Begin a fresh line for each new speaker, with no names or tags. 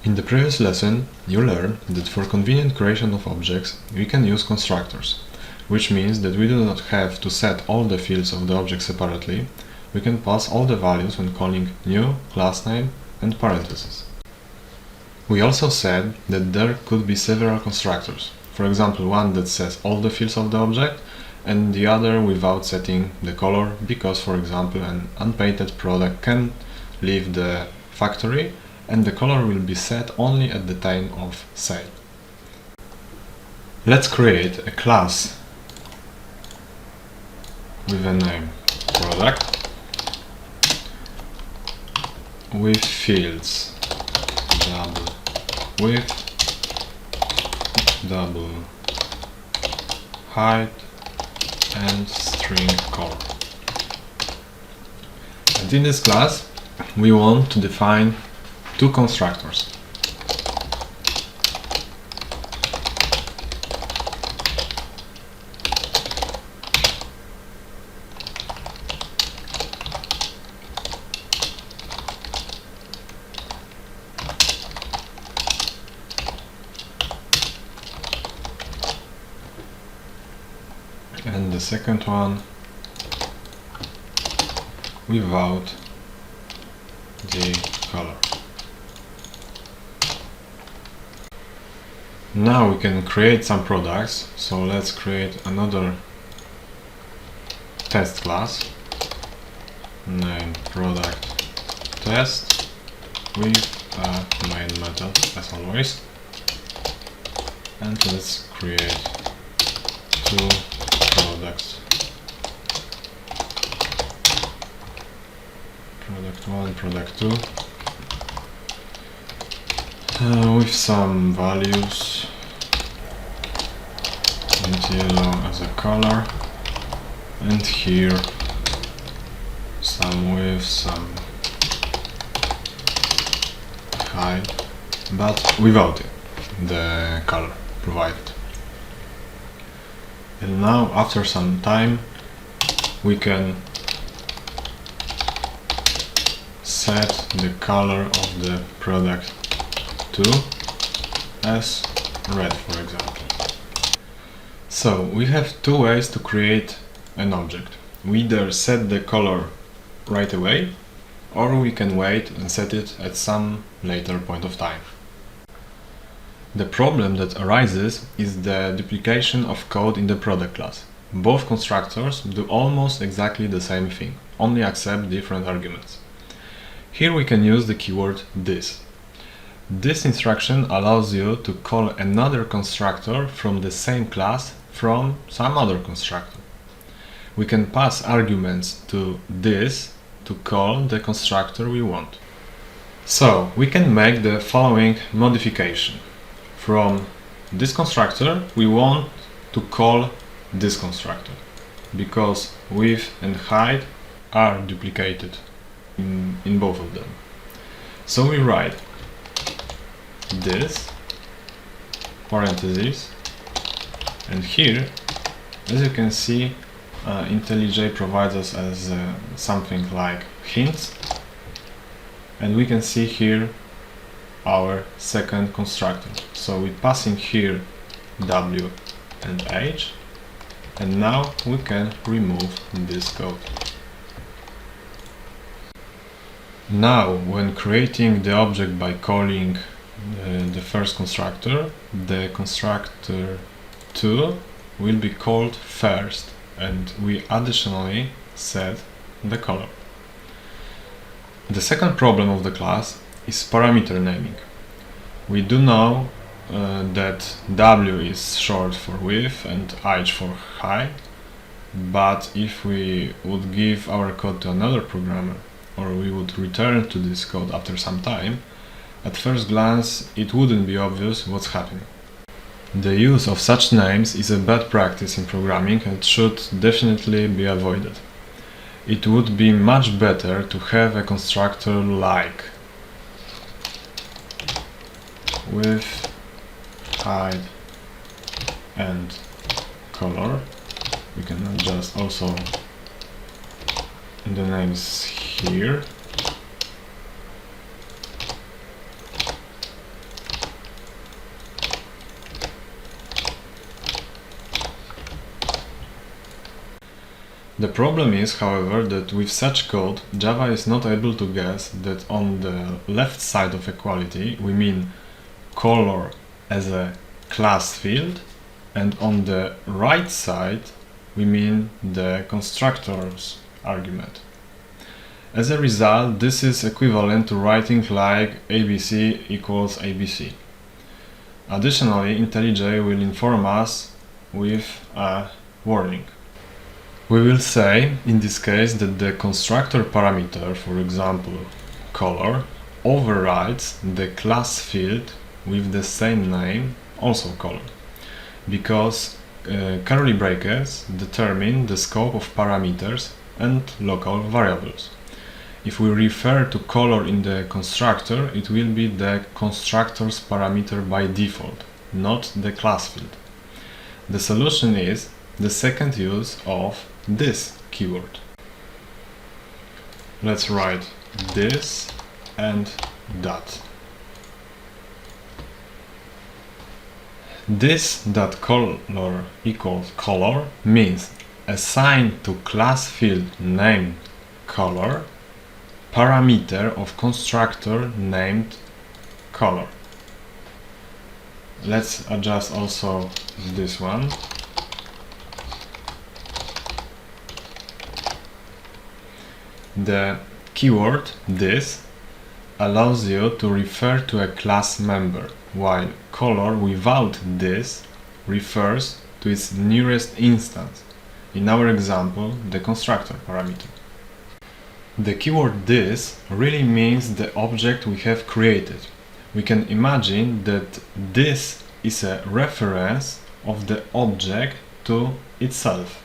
In the previous lesson, you learned that for convenient creation of objects, we can use constructors, which means that we do not have to set all the fields of the object separately. We can pass all the values when calling new, class name, and parentheses. We also said that there could be several constructors, for example one that sets all the fields of the object and the other without setting the color, because for example an unpainted product can leave the factory and the color will be set only at the time of sale. Let's create a class with a name product with fields double width, double height and string color. And in this class we want to define two constructors. And the second one without the color. Now we can create some products, so let's create another test class, name product test with a main method as always, and let's create two products, product 1, product 2, with some values and yellow as a color, and here some width, some height, but without the color provided. And now after some time we can set the color of the product 2 as red, for example. So we have two ways to create an object. We either set the color right away, or we can wait and set it at some later point of time. The problem that arises is the duplication of code in the product class. Both constructors do almost exactly the same thing, only accept different arguments. Here we can use the keyword this. This instruction allows you to call another constructor from the same class from some other constructor. We can pass arguments to this to call the constructor we want. So we can make the following modification. From this constructor we want to call this constructor, because width and height are duplicated in both of them. So we write this parentheses, and here, as you can see, IntelliJ provides us as something like hints, and we can see here our second constructor. So we pass in here W and H, and now we can remove this code. Now, when creating the object by calling the first constructor, the constructor 2 will be called first, and we additionally set the color. The second problem of the class is parameter naming. We do know that W is short for width and H for height, but if we would give our code to another programmer, or we would return to this code after some time, at first glance it wouldn't be obvious what's happening. The use of such names is a bad practice in programming and should definitely be avoided. It would be much better to have a constructor like width, height and color. We can adjust also the names here. The problem is, however, that with such code, Java is not able to guess that on the left side of equality we mean color as a class field, and on the right side we mean the constructor's argument. As a result, this is equivalent to writing like ABC equals ABC. Additionally, IntelliJ will inform us with a warning. We will say, in this case, that the constructor parameter, for example, color, overrides the class field with the same name, also color, because curly brackets determine the scope of parameters and local variables. If we refer to color in the constructor, it will be the constructor's parameter by default, not the class field. The solution is the second use of this keyword. Let's write this and that. This.color equals color means assign to class field named color parameter of constructor named color. Let's adjust also this one. The keyword this allows you to refer to a class member, while color without this refers to its nearest instance, in our example, the constructor parameter. The keyword this really means the object we have created. We can imagine that this is a reference of the object to itself.